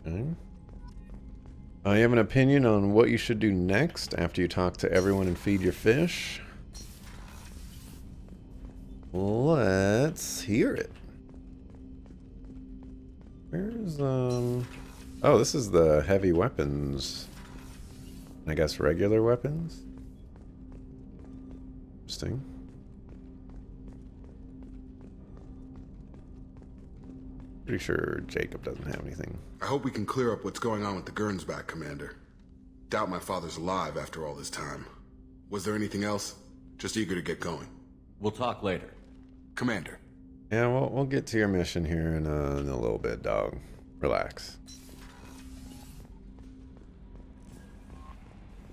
Okay. You have an opinion on what you should do next after you talk to everyone and feed your fish? Let's hear it. Where's, Oh, this is the heavy weapons. I guess regular weapons? Interesting. Pretty sure Jacob doesn't have anything. I hope we can clear up what's going on with the Gernsback, Commander. Doubt my father's alive after all this time. Was there anything else? Just eager to get going. We'll talk later. Commander. Yeah, we'll get to your mission here in a little bit, dog. Relax.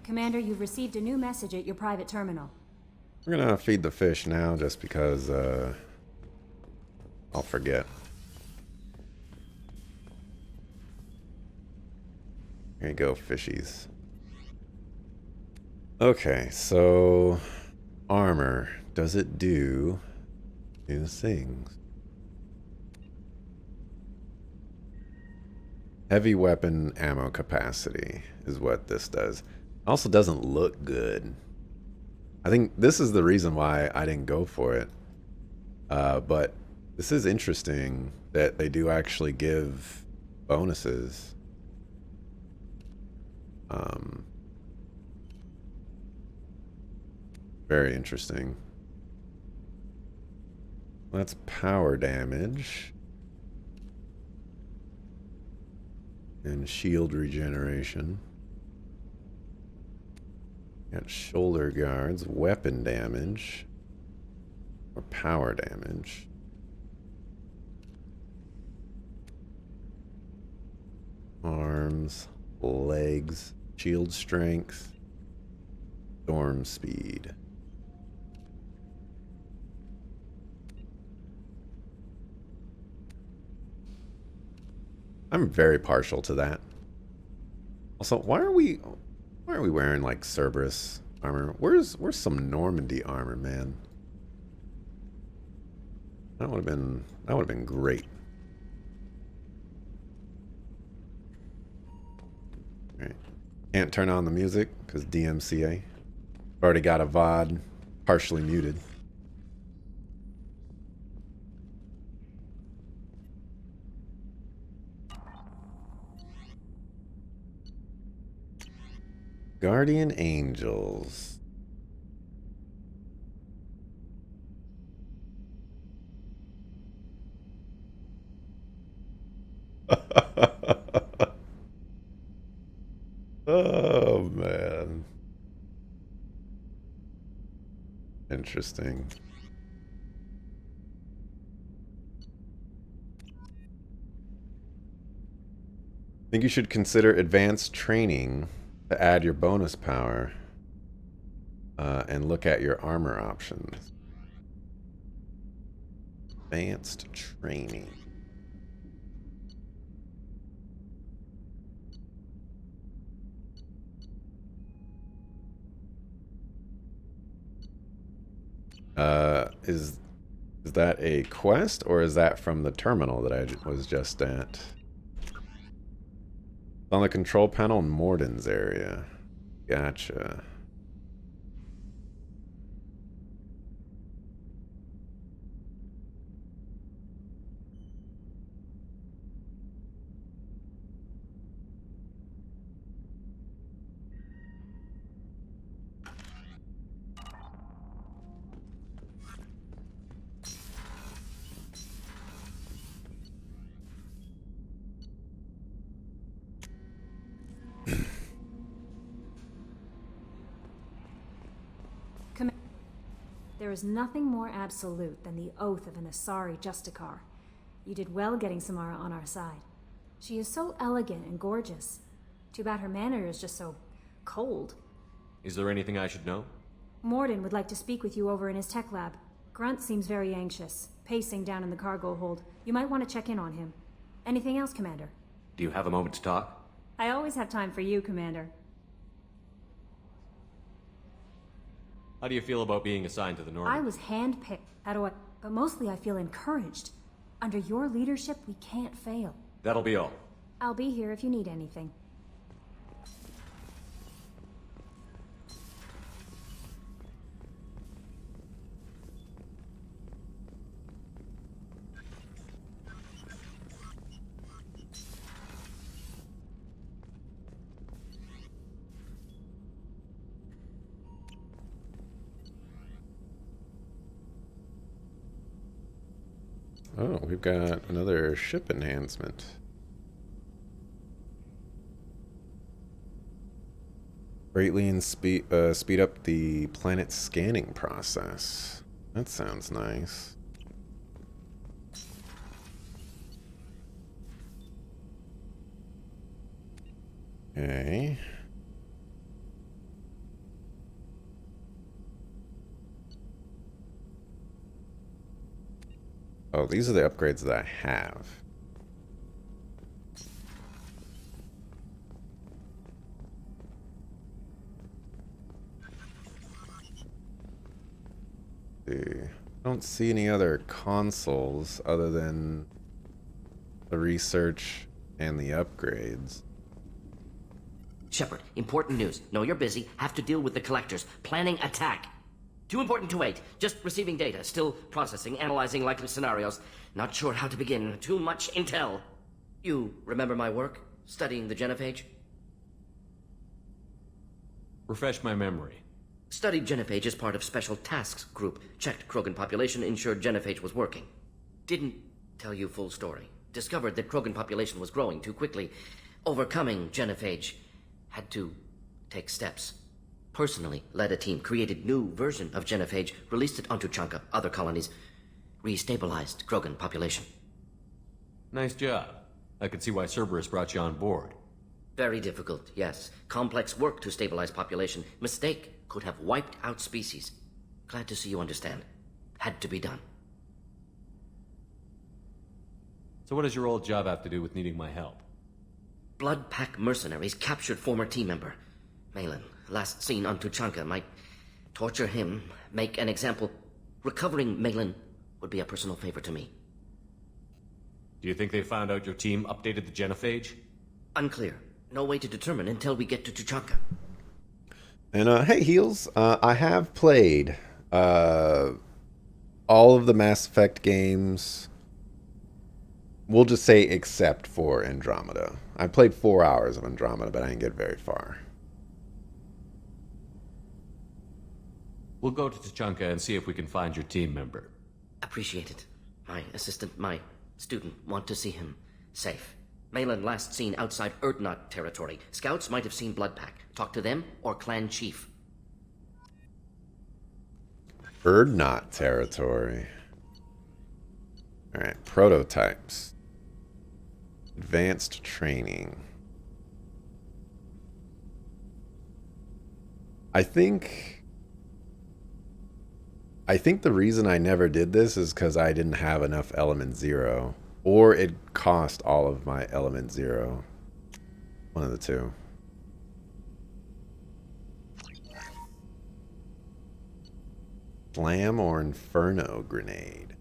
Commander, you've received a new message at your private terminal. We're gonna feed the fish now just because I'll forget. Here you go, fishies. Okay, so armor. Does it do new things? Heavy weapon ammo capacity is what this does. Also doesn't look good. I think this is the reason why I didn't go for it. But this is interesting that they do actually give bonuses. Very interesting. That's power damage. And shield regeneration. Got shoulder guards, weapon damage, or power damage. Arms, legs, shield strength, storm speed. I'm very partial to that. Also, why are we wearing like Cerberus armor? Where's some Normandy armor, man? That would have been great. All right. Can't turn on the music because DMCA. Already got a VOD partially muted. Guardian Angels. Oh, man. Interesting. I think you should consider advanced training to add your bonus power and look at your armor options. Advanced training. Is that a quest or is that from the terminal that I was just at? On the control panel in Morden's area. Gotcha. There is nothing more absolute than the oath of an Asari Justicar. You did well getting Samara on our side. She is so elegant and gorgeous. Too bad her manner is just so cold. Is there anything I should know? Morden would like to speak with you over in his tech lab. Grunt seems very anxious, pacing down in the cargo hold. You might want to check in on him. Anything else, Commander? Do you have a moment to talk? I always have time for you, Commander. How do you feel about being assigned to the Normandy? I was handpicked. But mostly I feel encouraged. Under your leadership, we can't fail. That'll be all. I'll be here if you need anything. Oh, we've got another ship enhancement. Greatly speed up the planet scanning process. That sounds nice. Okay. Oh, these are the upgrades that I have. See. I don't see any other consoles other than the research and the upgrades. Shepard, important news. Know you're busy. Have to deal with the collectors. Planning attack. Too important to wait. Just receiving data. Still processing, analyzing likely scenarios. Not sure how to begin. Too much intel. You remember my work? Studying the genophage? Refresh my memory. Studied genophage as part of Special Tasks Group. Checked Krogan population, ensured genophage was working. Didn't tell you full story. Discovered that Krogan population was growing too quickly. Overcoming genophage. Had to take steps. Personally led a team, created new version of genophage, released it onto Chanka, other colonies, restabilized Krogan population. Nice job. I can see why Cerberus brought you on board. Very difficult, yes. Complex work to stabilize population. Mistake could have wiped out species. Glad to see you understand. Had to be done. So what does your old job have to do with needing my help? Blood Pack mercenaries captured former team member. Malin, last seen on Tuchanka, might torture him, make an example. Recovering Malin would be a personal favor to me. Do you think they found out your team updated the genophage? Unclear. No way to determine until we get to Tuchanka. And hey, Heels, I have played all of the Mass Effect games. We'll just say except for Andromeda. I played 4 hours of Andromeda, but I didn't get very far. We'll go to Tuchanka and see if we can find your team member. Appreciate it. My assistant, my student, want to see him safe. Malin last seen outside Erdnot territory. Scouts might have seen Bloodpack. Talk to them or clan chief. Erdnot territory. Alright, prototypes. Advanced training. I think the reason I never did this is because I didn't have enough Element Zero. Or it cost all of my Element Zero. One of the two. Slam or Inferno grenade?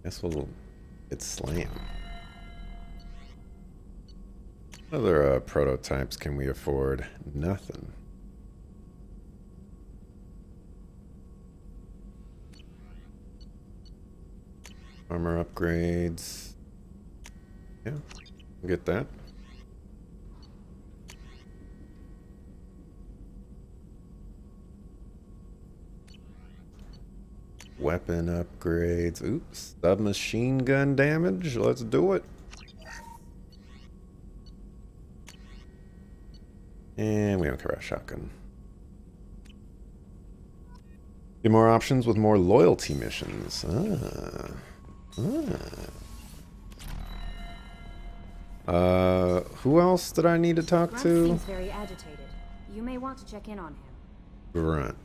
Guess it's Slam. What other prototypes can we afford? Nothing. Armor upgrades. Yeah, we'll get that. Weapon upgrades. Oops. Submachine gun damage. Let's do it. And we don't care about shotgun. Get more options with more loyalty missions. Who else did I need to talk Grunt to? seems very agitated. You may want to check in on him. Grunt.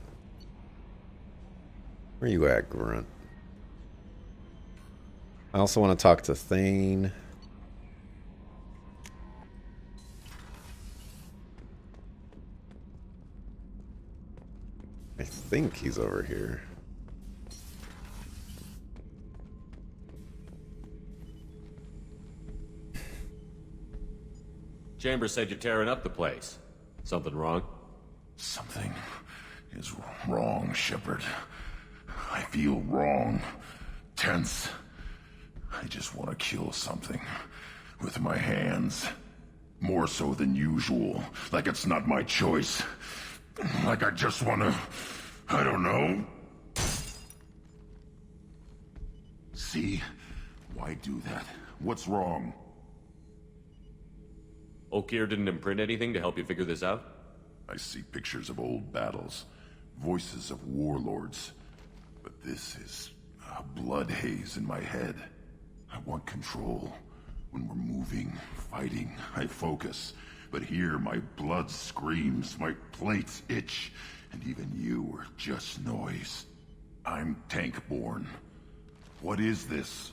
Where you at, Grunt? I also want to talk to Thane. I think he's over here. Chambers said you're tearing up the place. Something wrong? Something is wrong, Shepard. I feel wrong. Tense. I just want to kill something. With my hands. More so than usual. Like it's not my choice. Like I just want to... I don't know. See? Why do that? What's wrong? Okeer didn't imprint anything to help you figure this out? I see pictures of old battles. Voices of warlords. But this is a blood haze in my head. I want control. When we're moving, fighting, I focus. But here, my blood screams, my plates itch, and even you are just noise. I'm tank-born. What is this?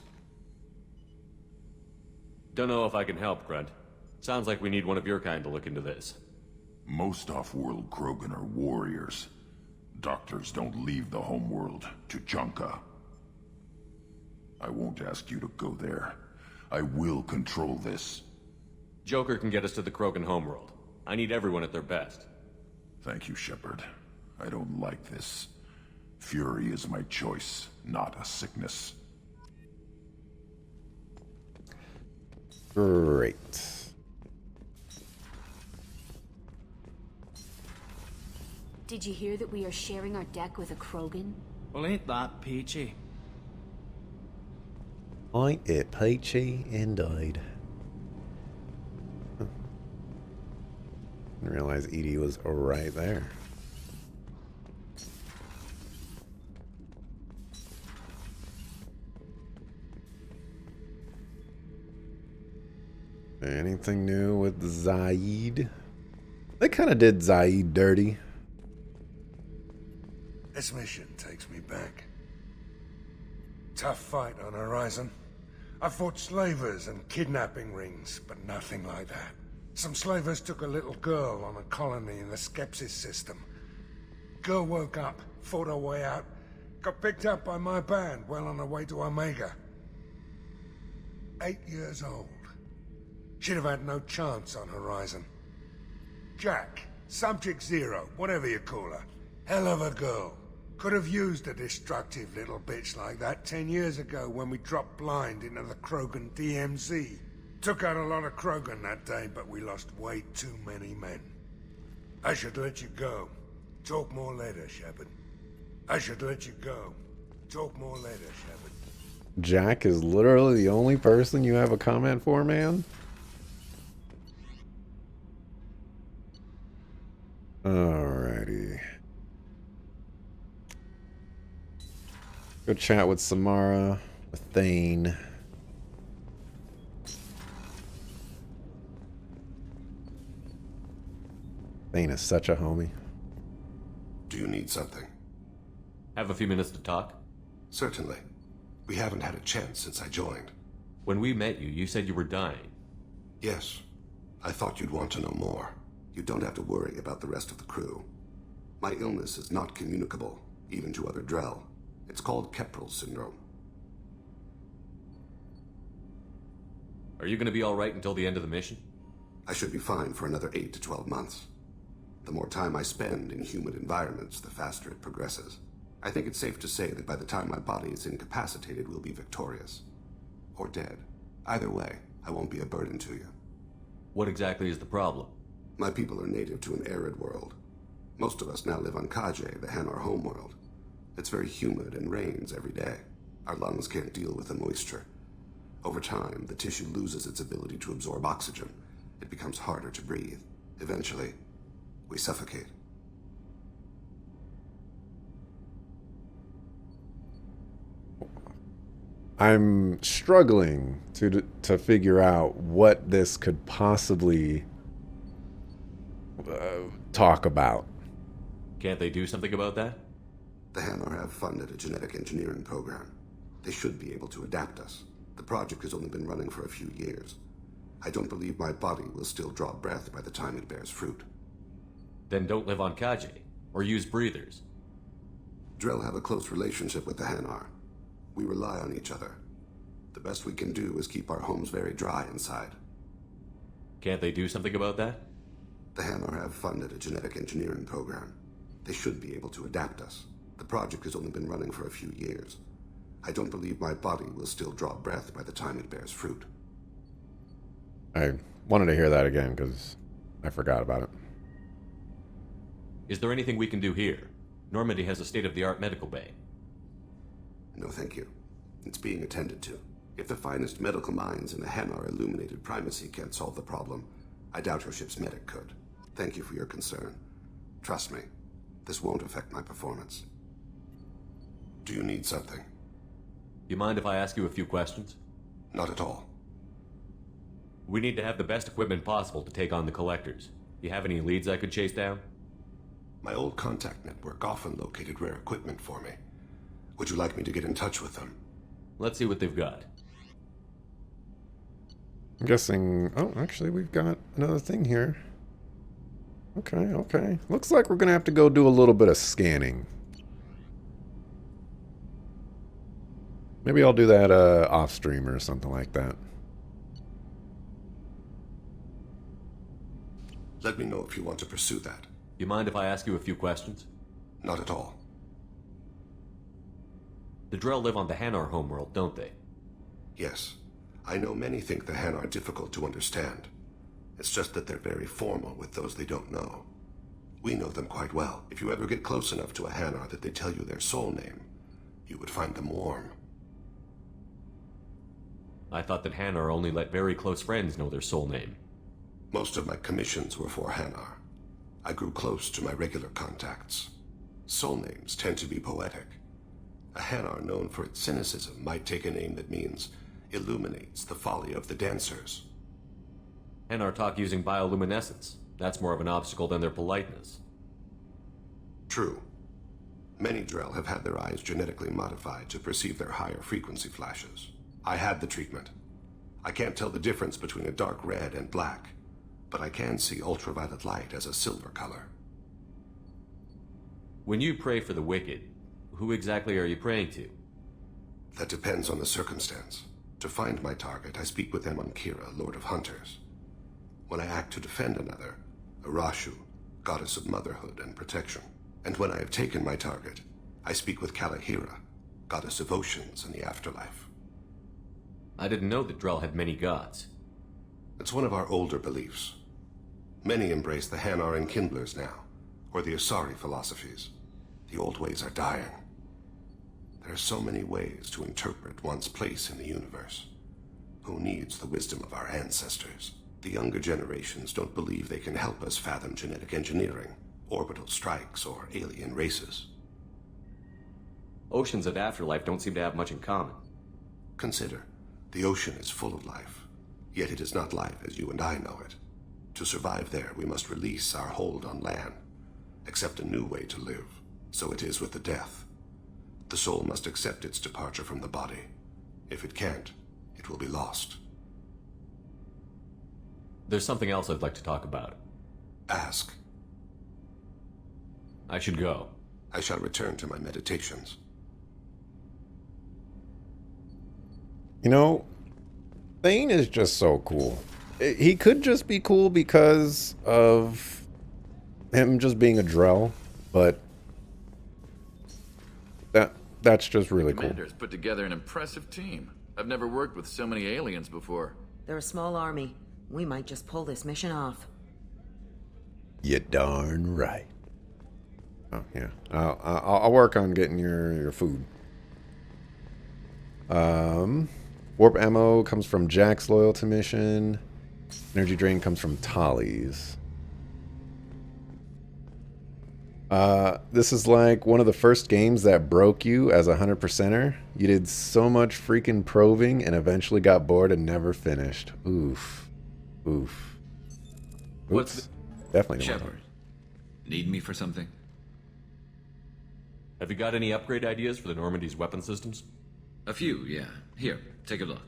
Don't know if I can help, Grunt. Sounds like we need one of your kind to look into this. Most off-world Krogan are warriors. Doctors don't leave the homeworld to Tuchanka. I won't ask you to go there. I will control this. Joker can get us to the Krogan homeworld. I need everyone at their best. Thank you, Shepard. I don't like this. Fury is my choice, not a sickness. Great. Did you hear that we are sharing our deck with a Krogan? Well, ain't that peachy? Ain't it peachy indeed? Didn't realize Edie was right there. Anything new with Zaid? They kind of did Zaid dirty. This mission takes me back. Tough fight on Horizon. I fought slavers and kidnapping rings, but nothing like that. Some slavers took a little girl on a colony in the Skepsis system. Girl woke up, fought her way out, got picked up by my band well on her way to Omega. 8 years old. She'd have had no chance on Horizon. Jack, Subject Zero, whatever you call her. Hell of a girl. Could have used a destructive little bitch like that 10 years ago when we dropped blind into the Krogan DMZ. Took out a lot of Krogan that day, but we lost way too many men. I should let you go. Talk more later, Shepard. I should let you go. Talk more later, Shepard. Jack is literally the only person you have a comment for, man? Alrighty. Go chat with Samara, with Thane. Thane is such a homie. Do you need something? Have a few minutes to talk? Certainly. We haven't had a chance since I joined. When we met you, you said you were dying. Yes. I thought you'd want to know more. You don't have to worry about the rest of the crew. My illness is not communicable, even to other Drell. It's called Keprel syndrome. Are you going to be alright until the end of the mission? I should be fine for another 8 to 12 months. The more time I spend in humid environments, the faster it progresses. I think it's safe to say that by the time my body is incapacitated, we'll be victorious. Or dead. Either way, I won't be a burden to you. What exactly is the problem? My people are native to an arid world. Most of us now live on Kaje, the Hanar homeworld. It's very humid and rains every day. Our lungs can't deal with the moisture. Over time, the tissue loses its ability to absorb oxygen. It becomes harder to breathe. Eventually, we suffocate. I'm struggling to figure out what this could possibly talk about. Can't they do something about that? The Hanar have funded a genetic engineering program. They should be able to adapt us. The project has only been running for a few years. I don't believe my body will still draw breath by the time it bears fruit. Then don't live on Kaje, or use breathers. Drell have a close relationship with the Hanar. We rely on each other. The best we can do is keep our homes very dry inside. Can't they do something about that? The Hanar have funded a genetic engineering program. They should be able to adapt us. The project has only been running for a few years. I don't believe my body will still draw breath by the time it bears fruit. I wanted to hear that again because I forgot about it. Is there anything we can do here? Normandy has a state-of-the-art medical bay. No, thank you. It's being attended to. If the finest medical minds in the Hanar illuminated primacy can't solve the problem, I doubt your ship's medic could. Thank you for your concern. Trust me, this won't affect my performance. Do you need something? You mind if I ask you a few questions? Not at all. We need to have the best equipment possible to take on the collectors. You have any leads I could chase down? My old contact network often located rare equipment for me. Would you like me to get in touch with them? Let's see what they've got. I'm guessing... Oh, actually, we've got another thing here. Okay. Looks like we're going to have to go do a little bit of scanning. Maybe I'll do that off stream or something like that. Let me know if you want to pursue that. You mind if I ask you a few questions? Not at all. The Drell live on the Hanar homeworld, don't they? Yes. I know many think the Hanar are difficult to understand. It's just that they're very formal with those they don't know. We know them quite well. If you ever get close enough to a Hanar that they tell you their soul name, you would find them warm. I thought that Hanar only let very close friends know their soul name. Most of my commissions were for Hanar. I grew close to my regular contacts. Soul names tend to be poetic. A Hanar known for its cynicism might take a name that means illuminates the folly of the dancers. Hanar talk using bioluminescence. That's more of an obstacle than their politeness. True. Many Drell have had their eyes genetically modified to perceive their higher frequency flashes. I had the treatment. I can't tell the difference between a dark red and black, but I can see ultraviolet light as a silver color. When you pray for the wicked, who exactly are you praying to? That depends on the circumstance. To find my target, I speak with Emankira, Lord of Hunters. When I act to defend another, Arashu, Goddess of Motherhood and Protection. And when I have taken my target, I speak with Kalahira, Goddess of Oceans and the Afterlife. I didn't know that Drell had many gods. It's one of our older beliefs. Many embrace the Hanar Enkindlers now, or the Asari philosophies. The old ways are dying. There are so many ways to interpret one's place in the universe. Who needs the wisdom of our ancestors? The younger generations don't believe they can help us fathom genetic engineering, orbital strikes, or alien races. Oceans and Afterlife don't seem to have much in common. Consider, the ocean is full of life, yet it is not life as you and I know it. To survive there, we must release our hold on land, accept a new way to live. So it is with the death. The soul must accept its departure from the body. If it can't, it will be lost. There's something else I'd like to talk about. Ask. I should go. I shall return to my meditations. You know, Thane is just so cool. He could just be cool because of him just being a Drell, but that's just really cool. Commander's put together an impressive team. I've never worked with so many aliens before. They're a small army. We might just pull this mission off. You darn right. Oh yeah, I'll work on getting your food. Warp ammo comes from Jack's loyalty mission. Energy drain comes from Tali's. This is like one of the first games that broke you as a 100%er. You did so much freaking probing and eventually got bored and never finished. Oof. Oof. Oops. Definitely don't want Shepard, need me for something? Have you got any upgrade ideas for the Normandy's weapon systems? A few, yeah. Here, take a look.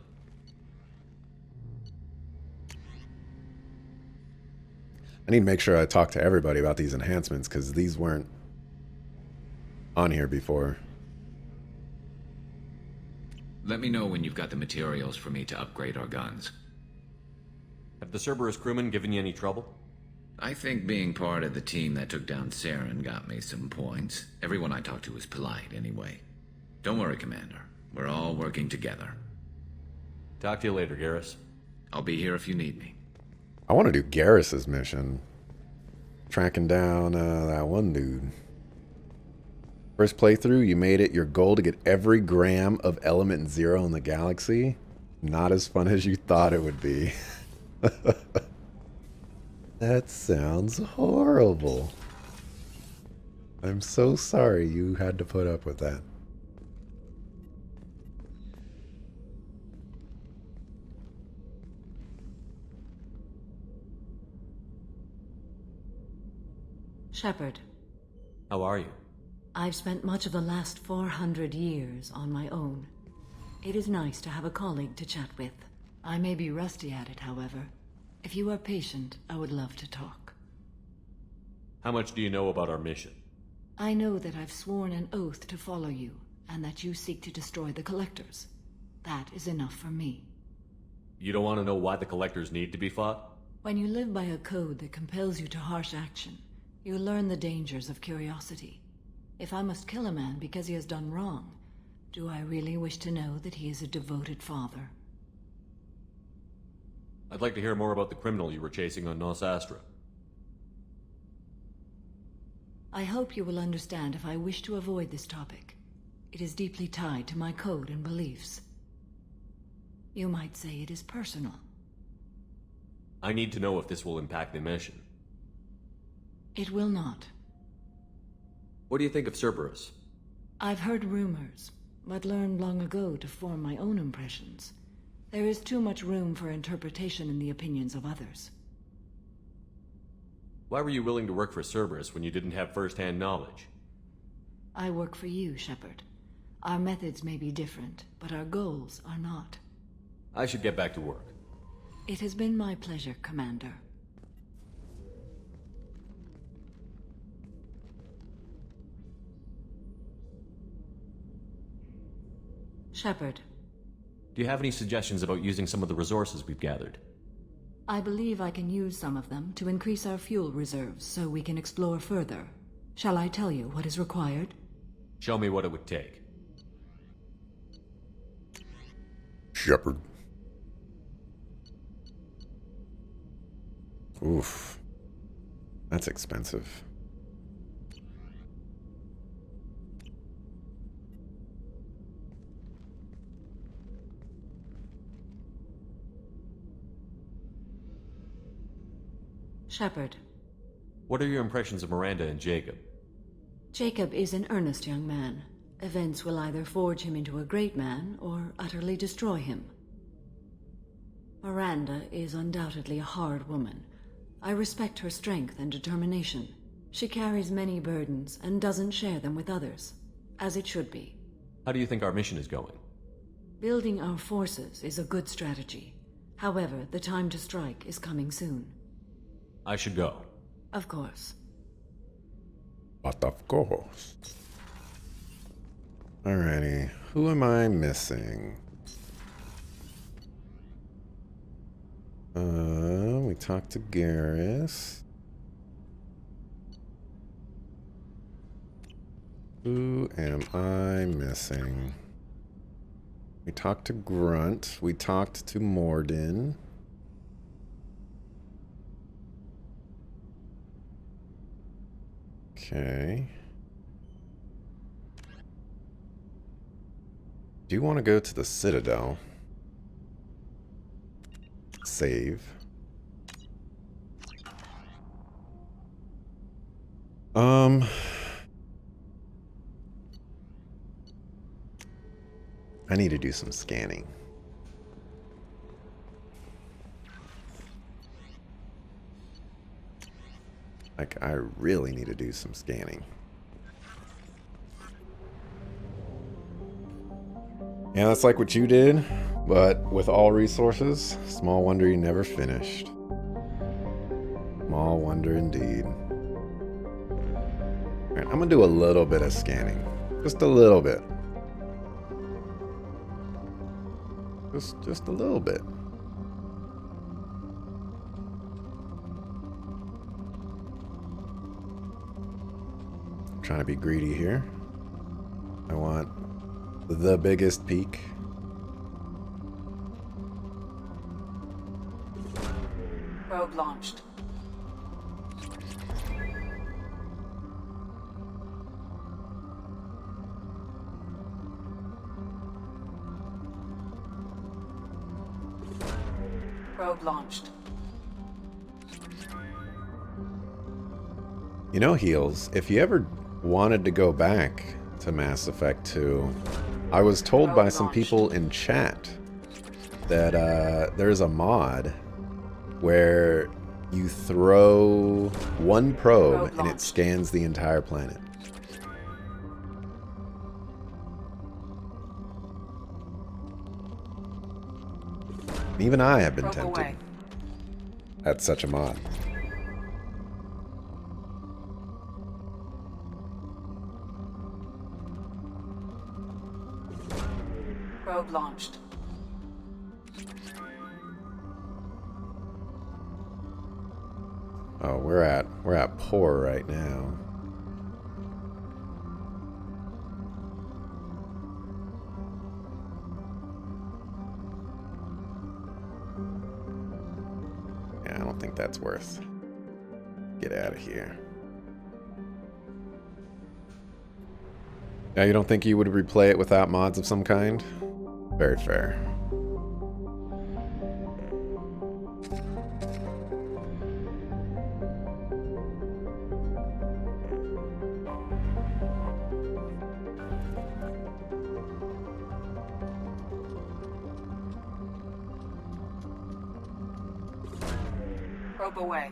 I need to make sure I talk to everybody about these enhancements because these weren't on here before. Let me know when you've got the materials for me to upgrade our guns. Have the Cerberus crewmen given you any trouble? I think being part of the team that took down Saren got me some points. Everyone I talked to was polite anyway. Don't worry, Commander. We're all working together. Talk to you later, Garrus. I'll be here if you need me. I want to do Garrus's mission. Tracking down that one dude. First playthrough, you made it your goal to get every gram of Element Zero in the galaxy. Not as fun as you thought it would be. That sounds horrible. I'm so sorry you had to put up with that. Shepard. How are you? I've spent much of the last 400 years on my own. It is nice to have a colleague to chat with. I may be rusty at it, however. If you are patient, I would love to talk. How much do you know about our mission? I know that I've sworn an oath to follow you, and that you seek to destroy the Collectors. That is enough for me. You don't want to know why the Collectors need to be fought? When you live by a code that compels you to harsh action, you learn the dangers of curiosity. If I must kill a man because he has done wrong, do I really wish to know that he is a devoted father? I'd like to hear more about the criminal you were chasing on Nos Astra. I hope you will understand if I wish to avoid this topic. It is deeply tied to my code and beliefs. You might say it is personal. I need to know if this will impact the mission. It will not. What do you think of Cerberus? I've heard rumors, but learned long ago to form my own impressions. There is too much room for interpretation in the opinions of others. Why were you willing to work for Cerberus when you didn't have first-hand knowledge? I work for you, Shepard. Our methods may be different, but our goals are not. I should get back to work. It has been my pleasure, Commander. Shepard. Do you have any suggestions about using some of the resources we've gathered? I believe I can use some of them to increase our fuel reserves so we can explore further. Shall I tell you what is required? Show me what it would take. Shepard. Oof. That's expensive. Shepard. What are your impressions of Miranda and Jacob? Jacob is an earnest young man. Events will either forge him into a great man or utterly destroy him. Miranda is undoubtedly a hard woman. I respect her strength and determination. She carries many burdens and doesn't share them with others, as it should be. How do you think our mission is going? Building our forces is a good strategy. However, the time to strike is coming soon. I should go. Of course. But of course. Alrighty, who am I missing? We talked to Garrus. Who am I missing? We talked to Grunt. We talked to Mordin. Okay. Do you want to go to the Citadel? Save. I need to do some scanning. Like, I really need to do some scanning. Yeah, that's like what you did, but with all resources. Small wonder you never finished. Small wonder indeed. Alright, I'm gonna do a little bit of scanning. Just a little bit. Just a little bit. trying to be greedy here. I want the biggest peak. Probe launched. Probe launched. You know, Heels, if you ever wanted to go back to Mass Effect 2, I was told by some people in chat that there's a mod where you throw one probe and it scans the entire planet. Even I have been tempted at such a mod. Probe launched. Oh, we're at poor right now. Yeah, I don't think that's worth. Get out of here. Now, you don't think you would replay it without mods of some kind? Very fair. Probe away.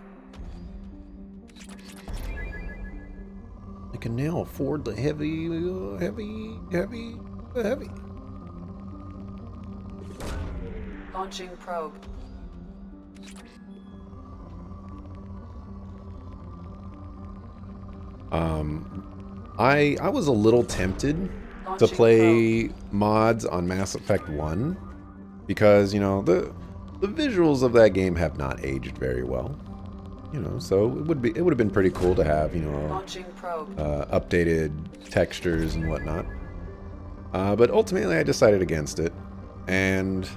I can now afford the heavy. Launching probe. I was a little tempted to play mods on Mass Effect 1 because, you know, the visuals of that game have not aged very well. You know, so it would have been pretty cool to have, you know, updated textures and whatnot. But ultimately I decided against it and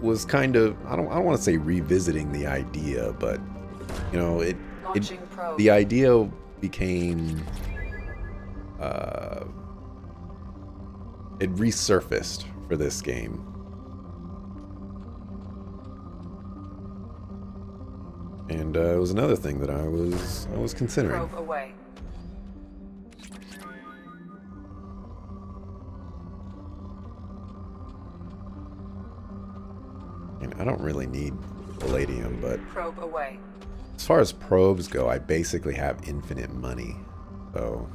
was kind of, I don't want to say revisiting the idea, but you know, the idea became it resurfaced for this game. And it was another thing that I was considering. Probe away. And I don't really need palladium, but Probe away. as far as probes go, I basically have infinite money. So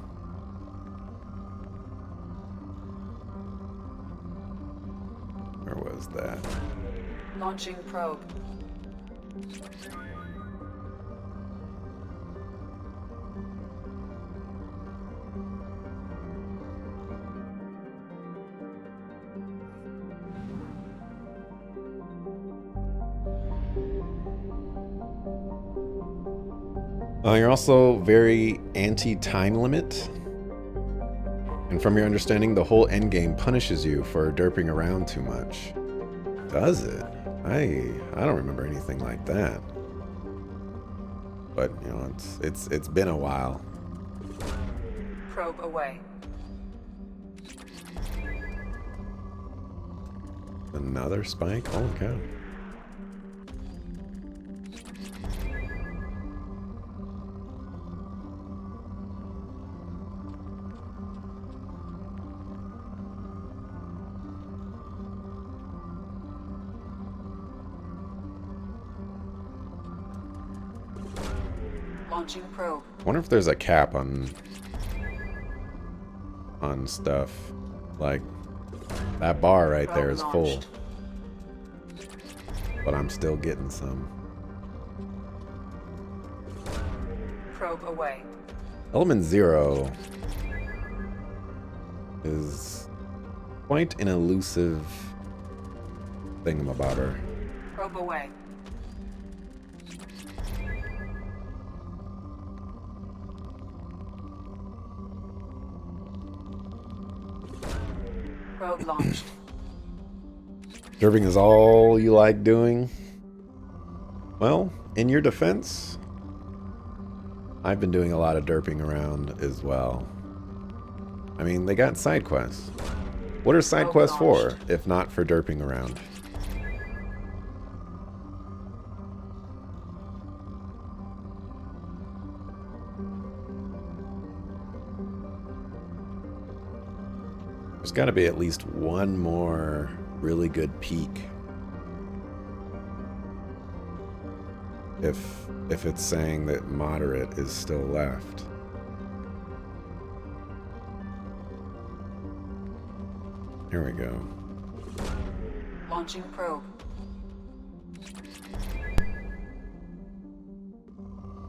where was that? Launching probe. You're also very anti-time limit. And from your understanding, the whole endgame punishes you for derping around too much. Does it? I don't remember anything like that. But, you know, it's been a while. Probe away. Another spike? Holy cow. Launching probe. I wonder if there's a cap on stuff. Like, that bar right there is full. But I'm still getting some. Probe away. Element 0 is quite an elusive thingamabobber. Probe away. Probe launched. Derping is all you like doing? Well, in your defense, I've been doing a lot of derping around as well. I mean, they got side quests. What are side quests for, if not for derping around? There's got to be at least one more really good peak. If it's saying that moderate is still left. Here we go. Launching probe.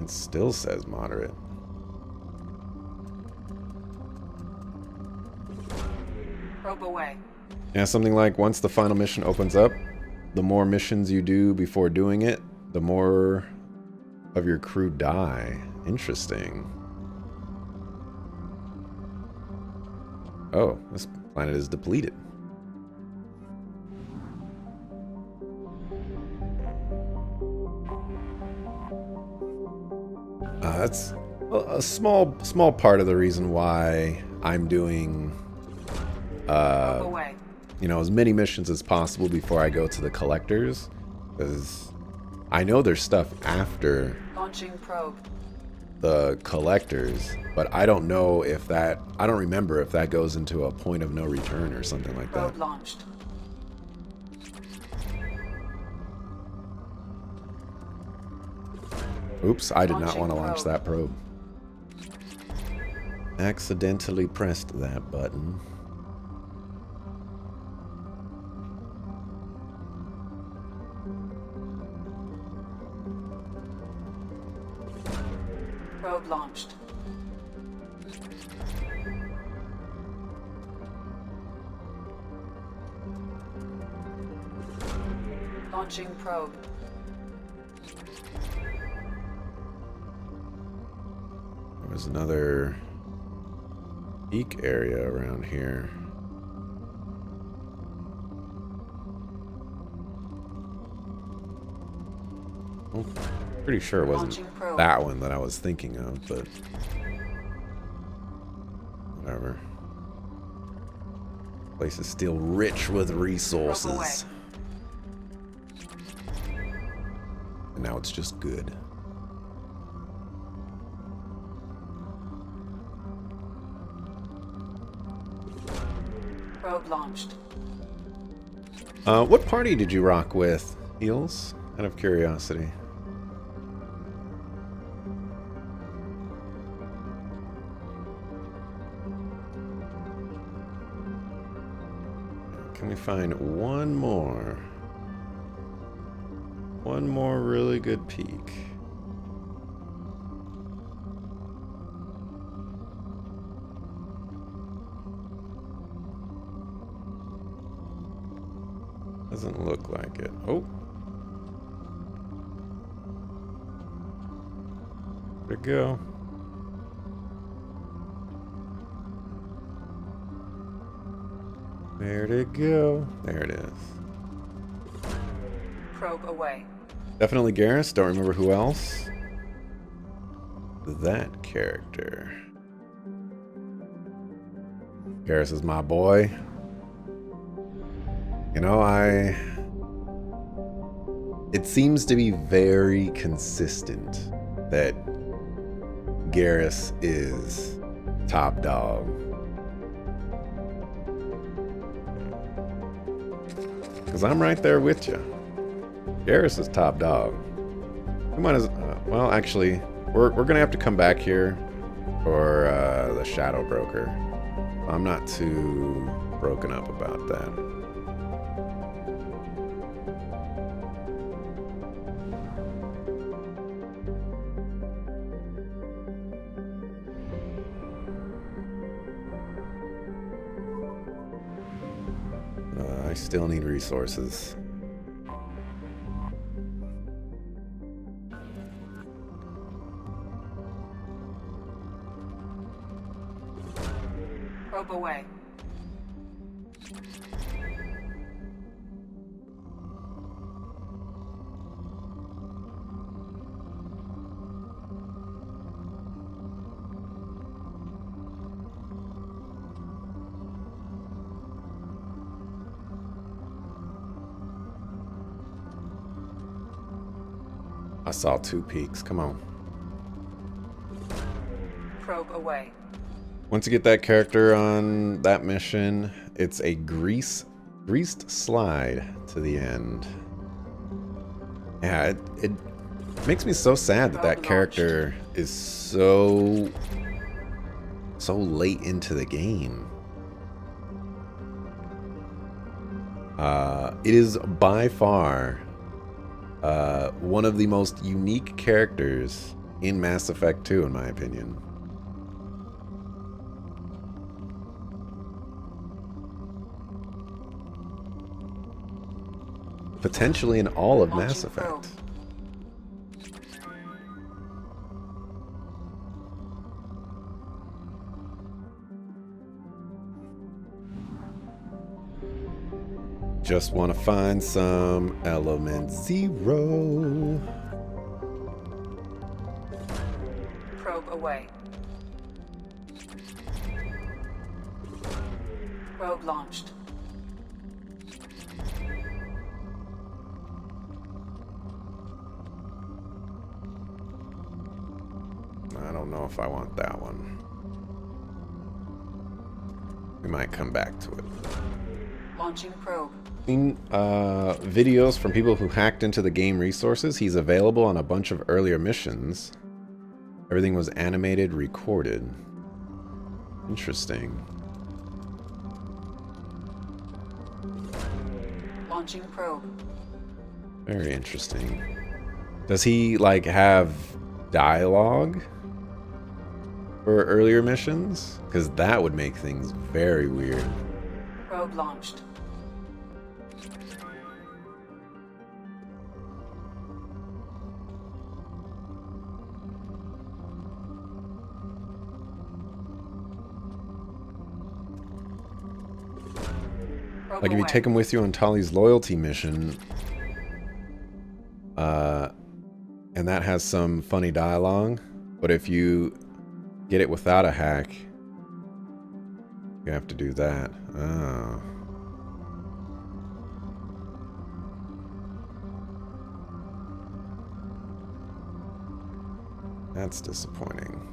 It still says moderate. Probe away. Yeah, something like once the final mission opens up, the more missions you do before doing it, the more of your crew die. Interesting. Oh, this planet is depleted. That's a small part of the reason why I'm doing you know, as many missions as possible before I go to the collectors, because I know there's stuff after Launching probe. the collectors, but I don't know if that, I don't remember if that goes into a point of no return or something like Probe that. launched. Oops, I did not Launching want to launch probe. that probe. Accidentally pressed that button. Probe launched. Launching probe. There was another peak area around here. Well, pretty sure it wasn't Launching probe. that one that I was thinking of, but whatever. Place is still rich with resources. And now it's just good. Probe launched. What party did you rock with, Heels? Out of curiosity. Can we find one more really good peak? Doesn't look like it. Oh. Where'd it go? Where'd it go? There it is. Probe away. Definitely Garrus. Don't remember who else. That character. Garrus is my boy. You know, it seems to be very consistent that Garrus is top dog. Because I'm right there with you. Garrus is top dog. We might as well, actually, we're gonna have to come back here for the Shadow Broker. I'm not too broken up about that. I still need resources. Probe away. I saw 2 peaks. Come on. Probe away. Once you get that character on that mission, it's a greased slide to the end. Yeah, it makes me so sad that that character is so late into the game. It is by far one of the most unique characters in Mass Effect 2, in my opinion. Potentially in all of Mass Effect. Just want to find some element 0. Probe away. Probe launched. I don't know if I want that one. We might come back to it. Launching probe. In videos from people who hacked into the game resources, he's available on a bunch of earlier missions. Everything was animated, recorded. Interesting. Launching probe. Very interesting. Does he, like, have dialogue for earlier missions? Because that would make things very weird. Probe launched. Like, if you take him with you on Tali's loyalty mission, and that has some funny dialogue, but if you get it without a hack, you have to do that. Oh. That's disappointing.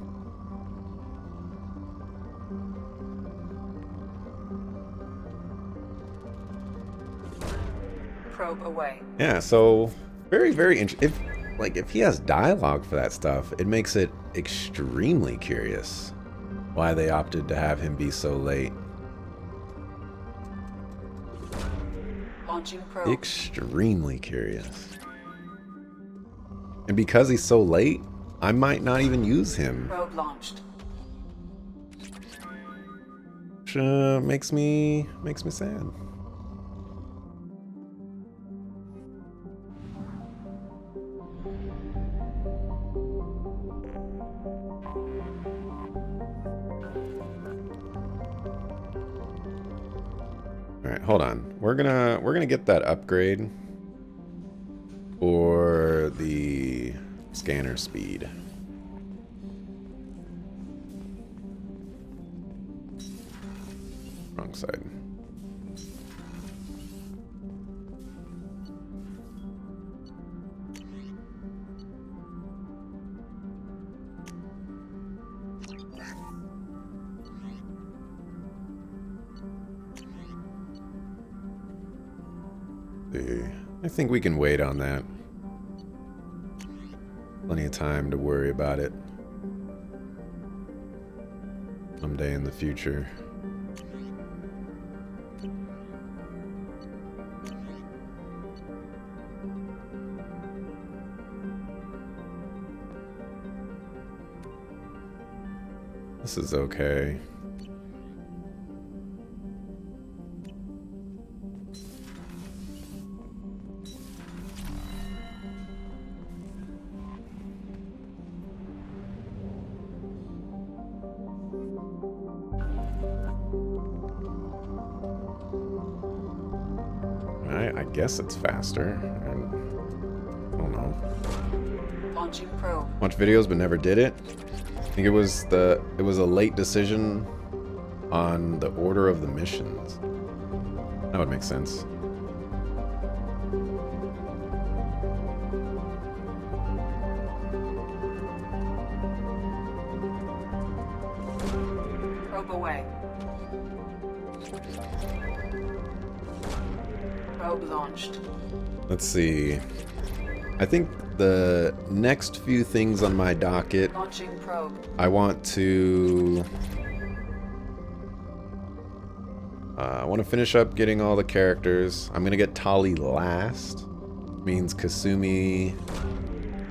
Probe away. Yeah, so very interesting. If he has dialogue for that stuff, it makes it extremely curious why they opted to have him be so late. Launching probe. Extremely curious. And because he's so late, I might not even use him. Probe launched. Which makes me sad. Alright, hold on. We're gonna get that upgrade for the scanner speed. Wrong side. I think we can wait on that. Plenty of time to worry about it someday in the future. This is okay. right? I guess it's faster. I don't know. Launching probe. Watched videos but never did it. I think it was a late decision on the order of the missions. That would make sense. Probe away. Probe launched. Let's see. I think the next few things on my docket, Launching probe. I want to finish up getting all the characters. I'm gonna get Tali last. Means Kasumi,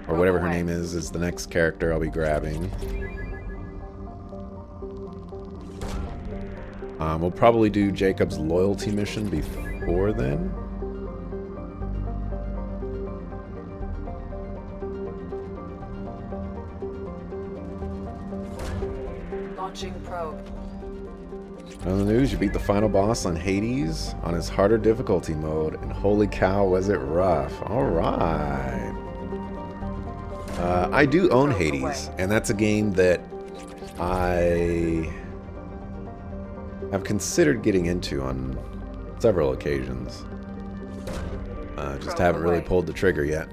or whatever her name is the next character I'll be grabbing. We'll probably do Jacob's loyalty mission before then. Launching probe. On the news, you beat the final boss on Hades on his harder difficulty mode, and holy cow, was it rough. Alright. I do own Hades, and that's a game that I have considered getting into on several occasions. Just haven't really pulled the trigger yet.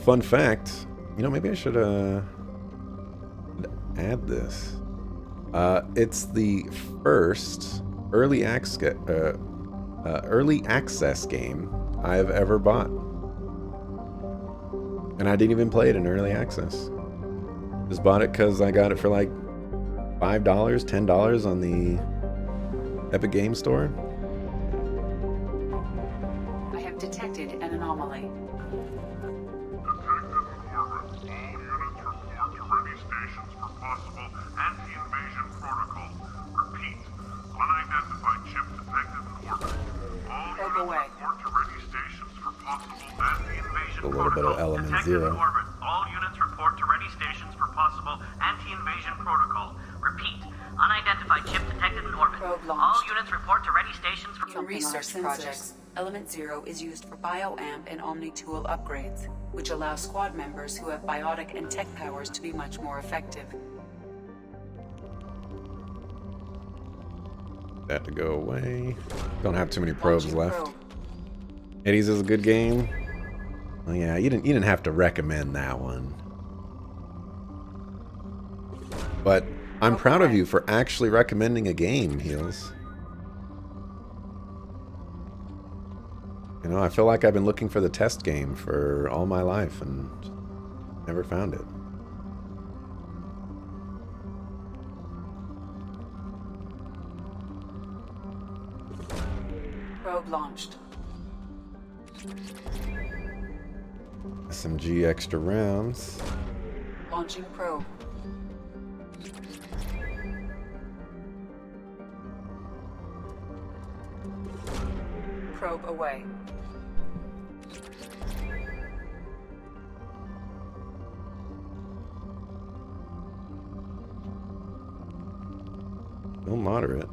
Fun fact, you know, maybe I should add this. It's the first early access game I've ever bought. And I didn't even play it in early access. Just bought it because I got it for like $5, $10 on the Epic Game Store. I have detected an anomaly. Probe away. A little bit of Element Zero. All units report to ready stations for possible anti-invasion protocol. Repeat. Unidentified ship detected in orbit. All units report to ready stations for In research projects, Element Zero is used for BioAmp and Omni-Tool upgrades, which allow squad members who have biotic and tech powers to be much more effective. That to go away. Don't have too many probes left. Hades is a good game. Oh yeah, you didn't have to recommend that one. But I'm proud of you for actually recommending a game, Heels. You know, I feel like I've been looking for the test game for all my life and never found it. Probe launched. SMG extra rounds. Launching probe. Probe away. Still moderate.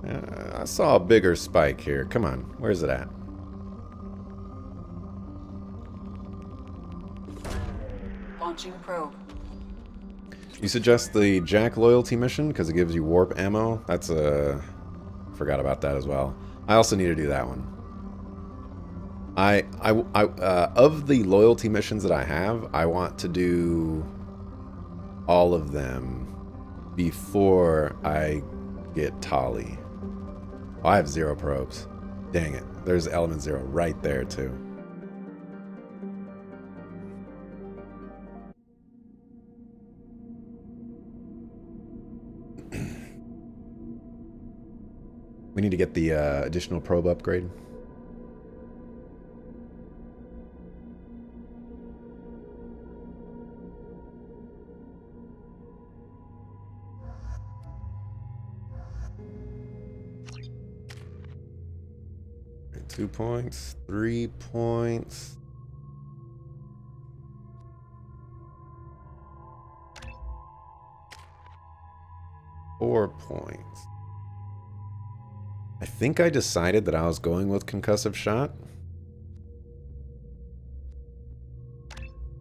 I saw a bigger spike here. Come on, where's it at? Launching probe. You suggest the Jack loyalty mission because it gives you warp ammo? That's a... forgot about that as well. I also need to do that one. Of the loyalty missions that I have, I want to do all of them before I get Tali. Oh, I have 0 probes. Dang it. There's Element Zero right there, too. We need to get the additional probe upgrade. Okay, 2 points, 3 points. $4 points. I think I decided that I was going with concussive shot.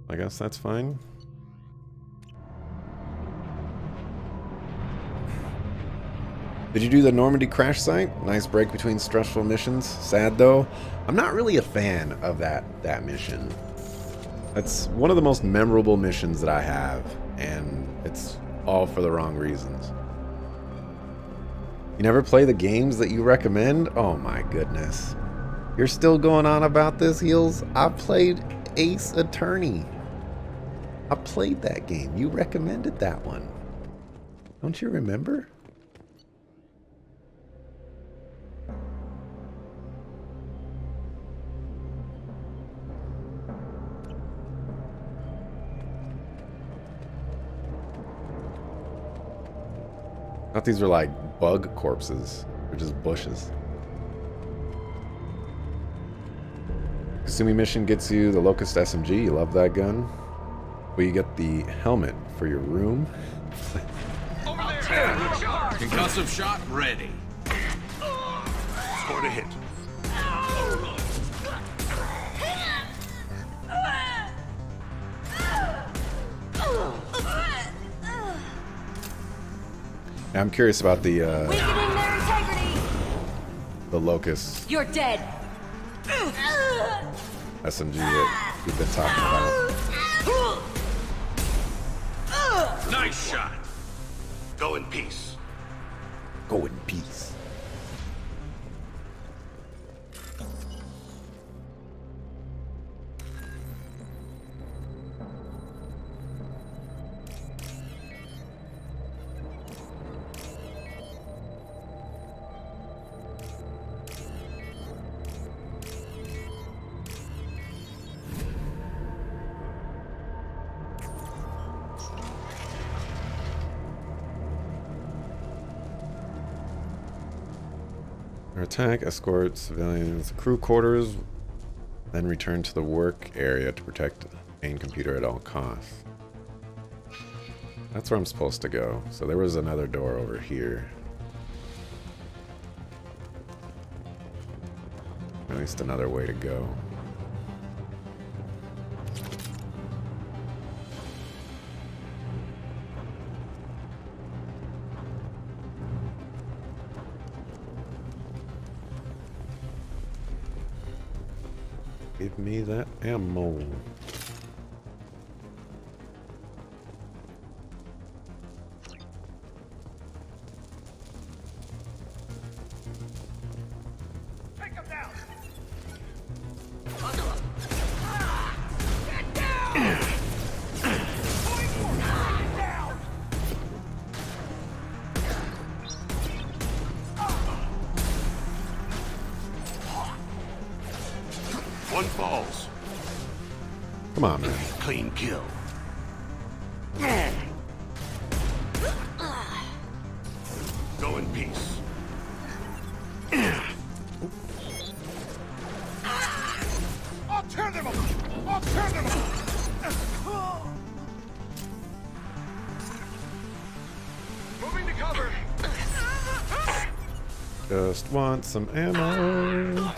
I guess that's fine. Did you do the Normandy crash site? Nice break between stressful missions. Sad though. I'm not really a fan of that mission. That's one of the most memorable missions that I have, and it's all for the wrong reasons. You never play the games that you recommend? Oh my goodness. You're still going on about this, Heels? I played Ace Attorney. I played that game. You recommended that one. Don't you remember? I thought these were like bug corpses. They're just bushes. Kasumi mission gets you the Locust SMG. You love that gun. Well, you get the helmet for your room. Concussive shot ready. Scored a hit. Now, I'm curious about the Weakening their integrity. the Locust You're dead. SMG that we've been talking about. Nice shot. Go in peace. Go in peace. Attack, escort civilians, crew quarters, then return to the work area to protect the main computer at all costs. That's where I'm supposed to go. So there was another door over here. At least another way to go. Give me that ammo. Take him down. One falls. Come on, man. Clean kill. Go in peace. I'll tear them apart. I'll tear them apart. Moving to cover. Just want some ammo.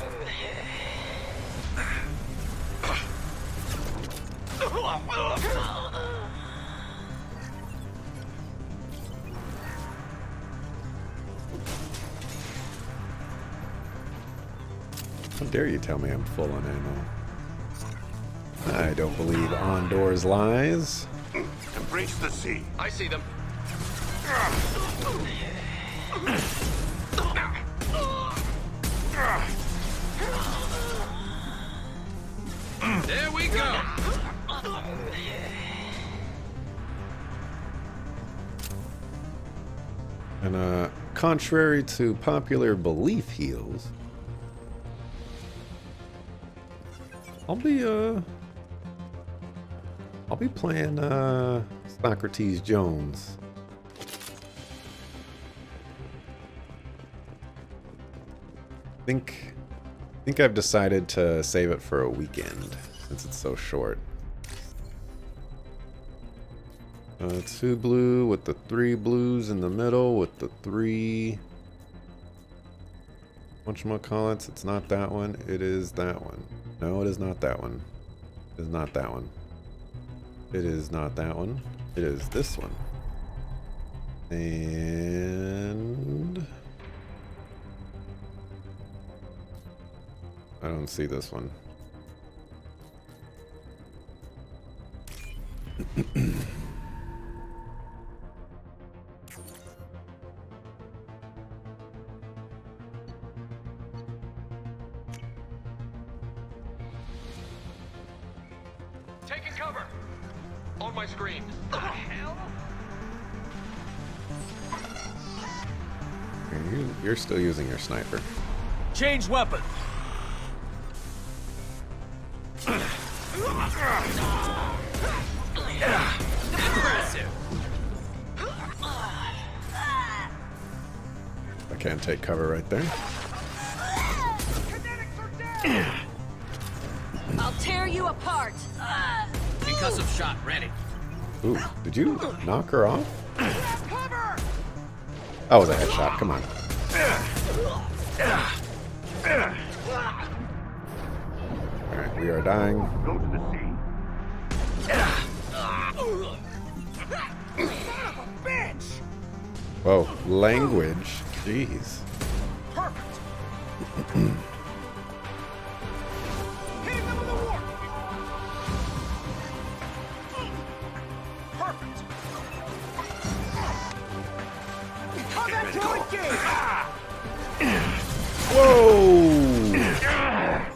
How dare you tell me I'm full on ammo? I don't believe Ondor's lies. Embrace the sea. I see them. There we go. And contrary to popular belief, Heels, I'll be playing Socrates Jones. I think I've decided to save it for a weekend since it's so short. 2 blue with the 3 blues in the middle with the 3 Whatchamacallits, it's not that one. It is that one. No, it is not that one. It is not that one. It is not that one. It is this one. And I don't see this one. Taking cover. On my screen. The hell? You're still using your sniper. Change weapon. Impressive. I can't take cover right there. I'll tear you apart. Concussive shot ready. Ooh, did you knock her off? That was a headshot, come on. Alright, we are dying. Go to the sea. Whoa, language. Jeez. Perfect. Hitting them with a warp. Perfect. Combat to engage. Whoa!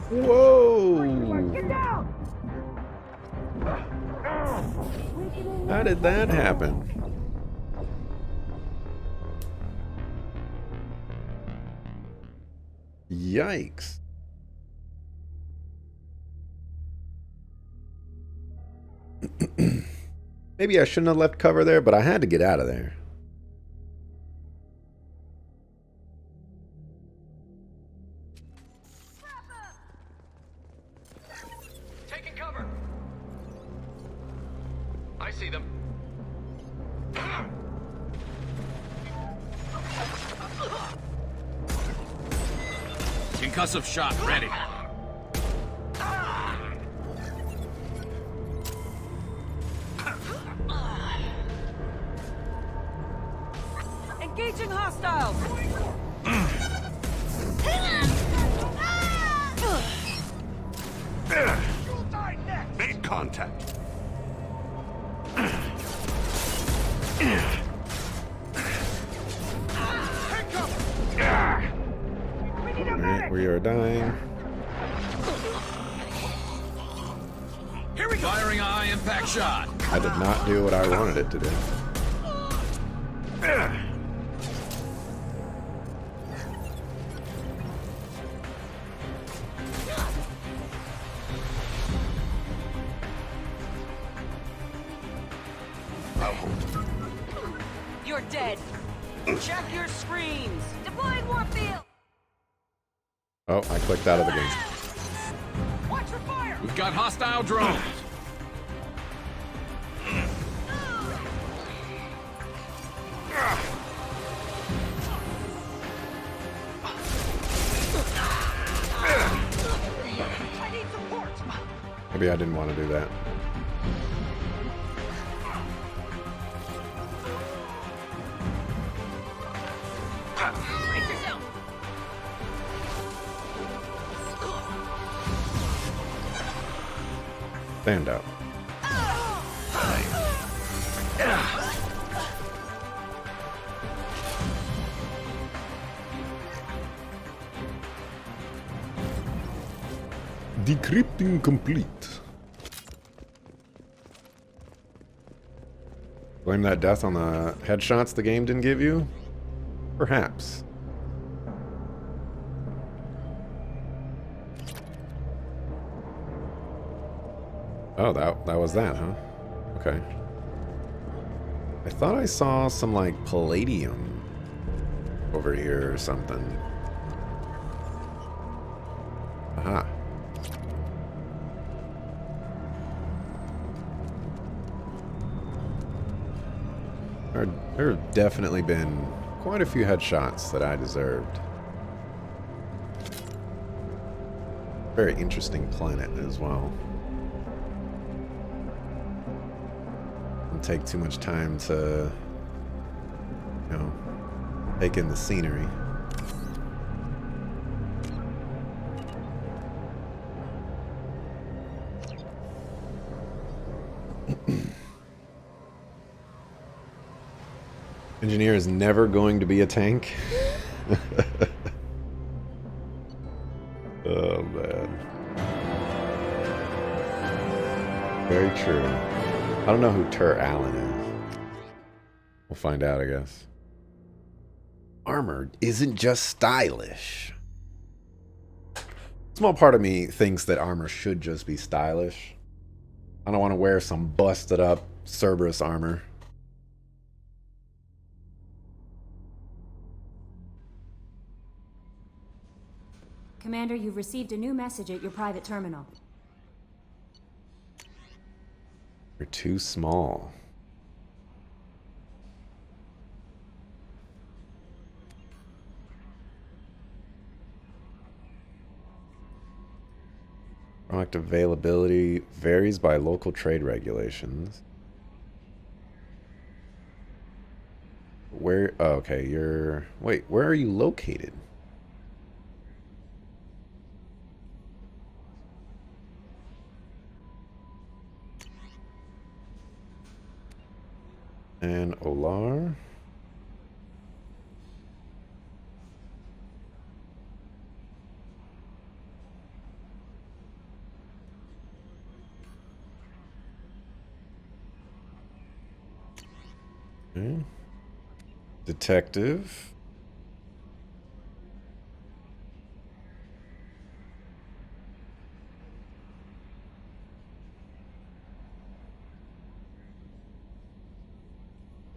Whoa! Get down. How did that happen? Yikes. Maybe I shouldn't have left cover there, but I had to get out of there. Taking cover. I see them. Concussive shot ready. Engaging hostiles. Made contact. Alright, we are dying. Here we go. Firing a high impact shot. I did not do what I wanted it to do. You're dead. Check your screens. Deploying warfield. Oh, I clicked out of the game. Watch your fire. We've got hostile drones. I need support. Maybe I didn't want to do that. Brace yourself. Stand up. Decrypting complete. Blame that death on the headshots the game didn't give you? Perhaps. Oh, that was that, huh? Okay. I thought I saw some, like, palladium over here or something. Aha. There have definitely been quite a few headshots that I deserved. Very interesting planet as well. Don't take too much time to, you know, take in the scenery. Engineer is never going to be a tank. Oh man. Very true. I don't know who Tur Allen is. We'll find out, I guess. Armor isn't just stylish. Small part of me thinks that armor should just be stylish. I don't want to wear some busted up Cerberus armor. Commander, you've received a new message at your private terminal. You're too small. Product availability varies by local trade regulations. Where? Oh, okay, you're... Wait, where are you located? And Olar. Okay. Detective.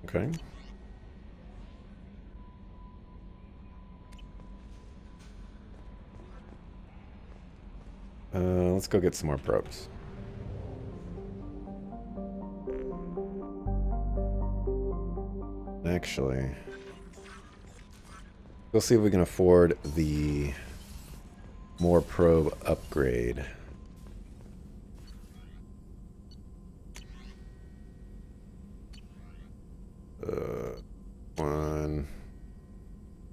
Okay. Let's go get some more probes. Actually, we'll see if we can afford the more probe upgrade. One.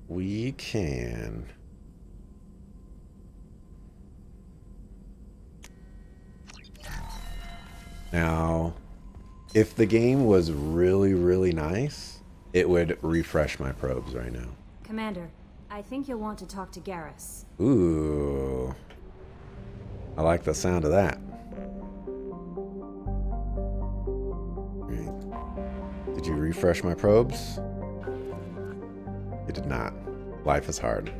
We can. Now, if the game was really, really nice, it would refresh my probes right now. Commander, I think you'll want to talk to Garrus. Ooh. I like the sound of that. Right. Did you refresh my probes? You did not. Life is hard.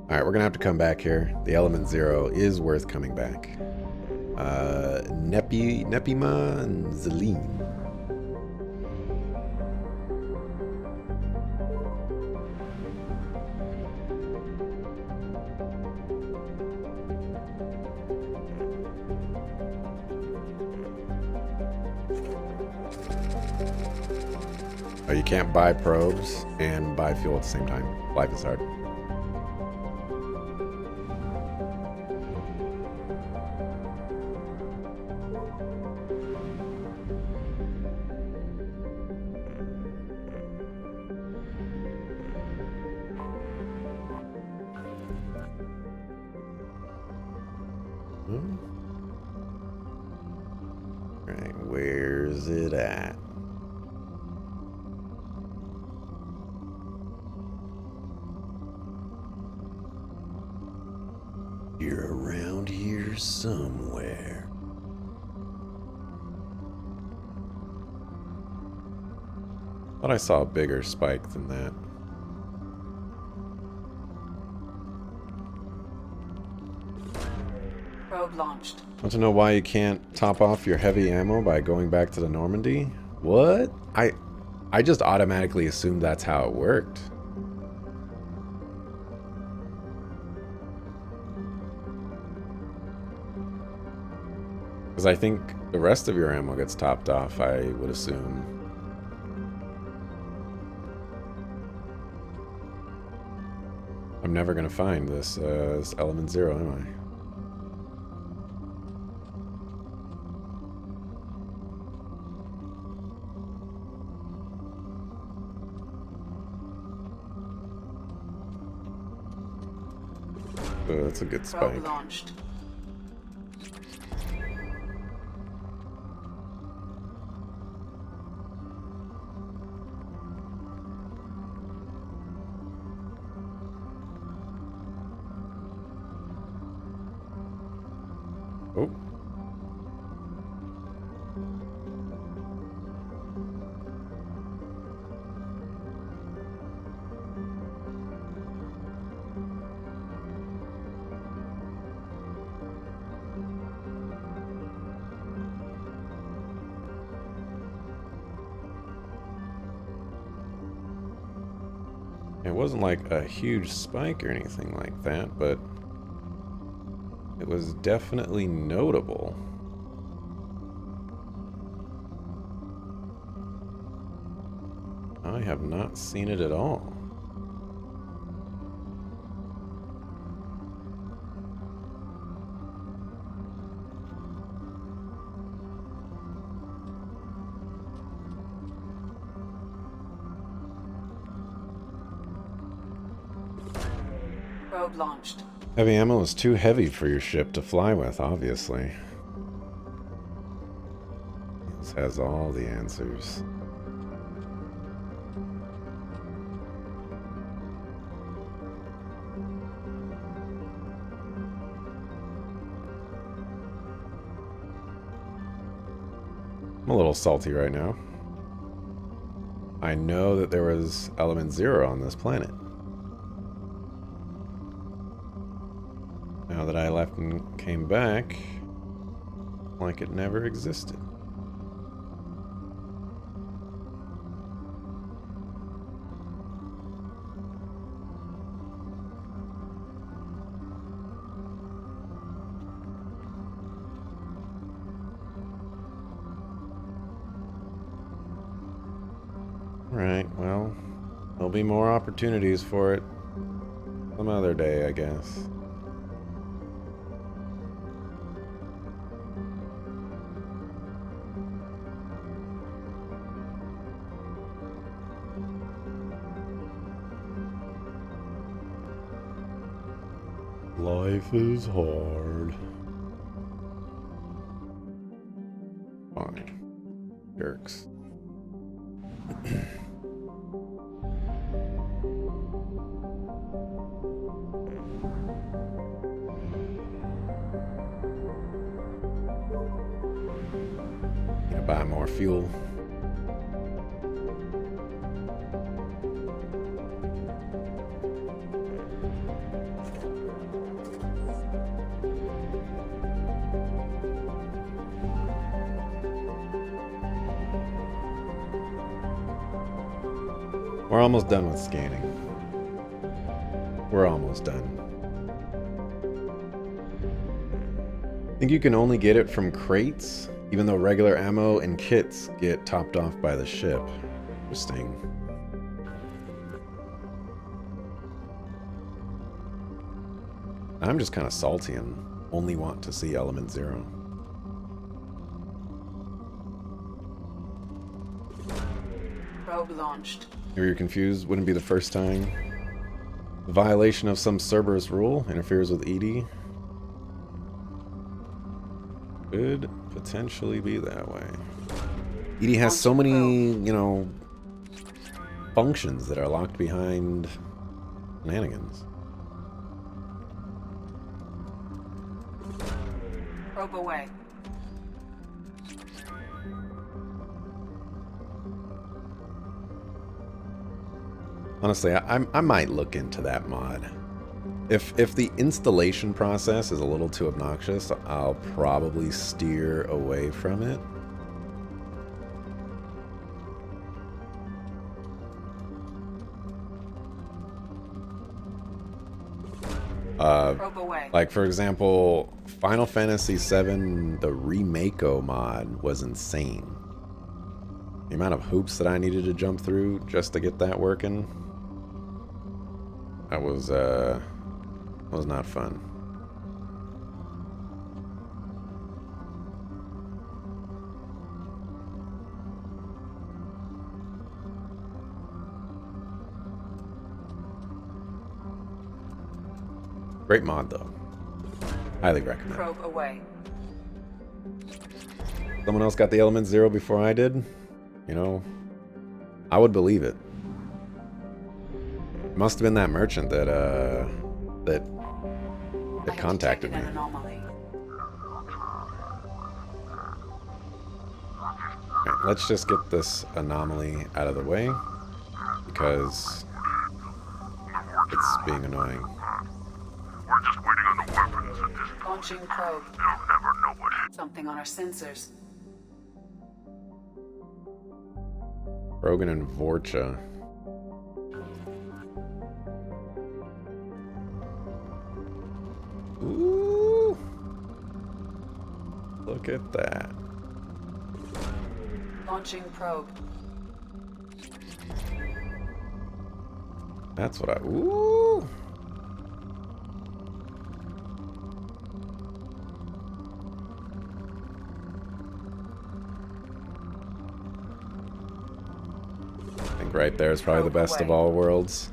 Alright, we're gonna have to come back here. The Element Zero is worth coming back. Nepima and Zelene. Oh, you can't buy probes and buy fuel at the same time. Life is hard. Right, where's it at? You're around here somewhere. Thought I saw a bigger spike than that. Probe launched. Want to know why you can't top off your heavy ammo by going back to the Normandy? What? I just automatically assumed that's how it worked. Because I think the rest of your ammo gets topped off, I would assume. I'm never gonna find this, this Element Zero, am I? That's a good spike. Probe launched. Oh. It wasn't like a huge spike or anything like that, but it was definitely notable. I have not seen it at all. Probe launched. Heavy ammo is too heavy for your ship to fly with, obviously. This has all the answers. I'm a little salty right now. I know that there was Element Zero on this planet. Now that I left and came back, like it never existed. Right, well, there'll be more opportunities for it some other day, I guess. Life is hard. Fine. Jerks. Need to buy more fuel. We're almost done with scanning. We're almost done. I think you can only get it from crates, even though regular ammo and kits get topped off by the ship. Interesting. I'm just kind of salty and only want to see Element Zero. Probe launched. If you're confused, wouldn't be the first time. The violation of some Cerberus rule interferes with EDI. Could potentially be that way. EDI has so many, you know, functions that are locked behind shenanigans. Probe away. Honestly, I might look into that mod. If the installation process is a little too obnoxious, I'll probably steer away from it. Like, for example, Final Fantasy VII, the Remako mod was insane. The amount of hoops that I needed to jump through just to get that working. That was not fun. Great mod though. Highly recommend. Probe away. Someone else got the Element Zero before I did. You know, I would believe it. Must have been that merchant that contacted me. An anomaly. Alright, let's just get this anomaly out of the way because it's being annoying. We're just waiting on the weapons at this point. Launching probe. They'll never know what hit. Something on our sensors. Rogan and Vorcha. Ooh. Look at that. Launching probe. That's what I... Ooh. I think right there is probably the best of all worlds.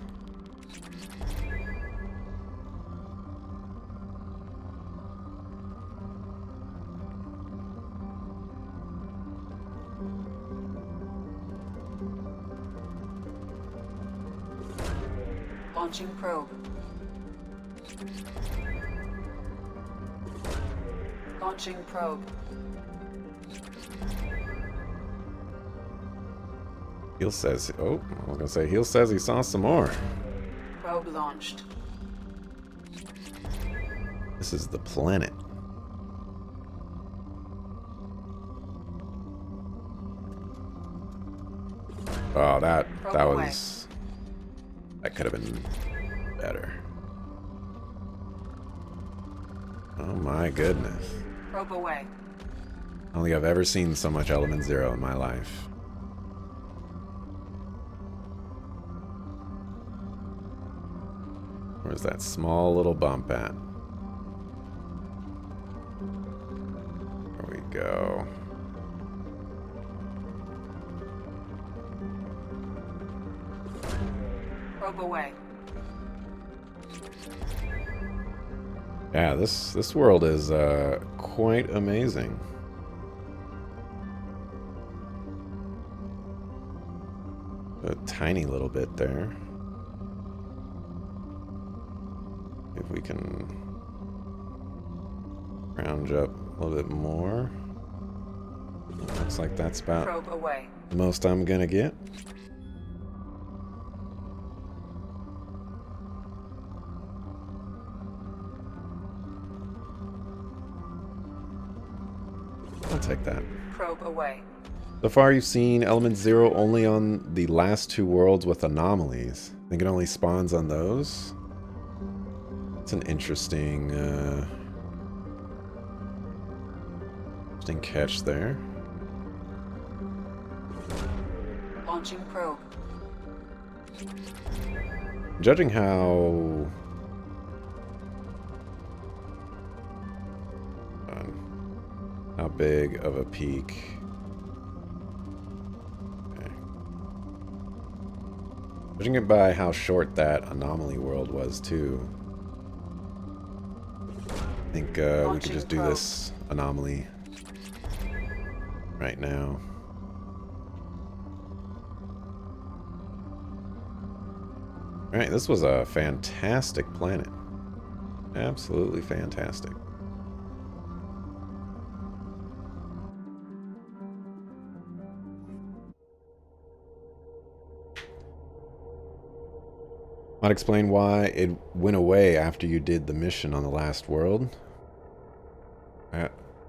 Launching probe. Launching probe. Heel says... Oh, I was gonna say, Heel says he saw some more. Probe launched. This is the planet. Oh, that was... That could have been better. Oh my goodness. Probe away. I don't think I've ever seen so much Element Zero in my life. Where's that small little bump at? There we go. Probe away. Yeah, this world is quite amazing. A tiny little bit there. If we can round up a little bit more. Looks like that's about Probe away. the most I'm gonna get. I'll take that. Probe away. So far you've seen Element Zero only on the last two worlds with anomalies. I think it only spawns on those. It's an interesting catch there. Launching probe. Judging how big of a peak. Okay. Judging it by how short that anomaly world was too. I think we could just do this anomaly right now. Alright, this was a fantastic planet. Absolutely fantastic. Might explain why it went away after you did the mission on the last world.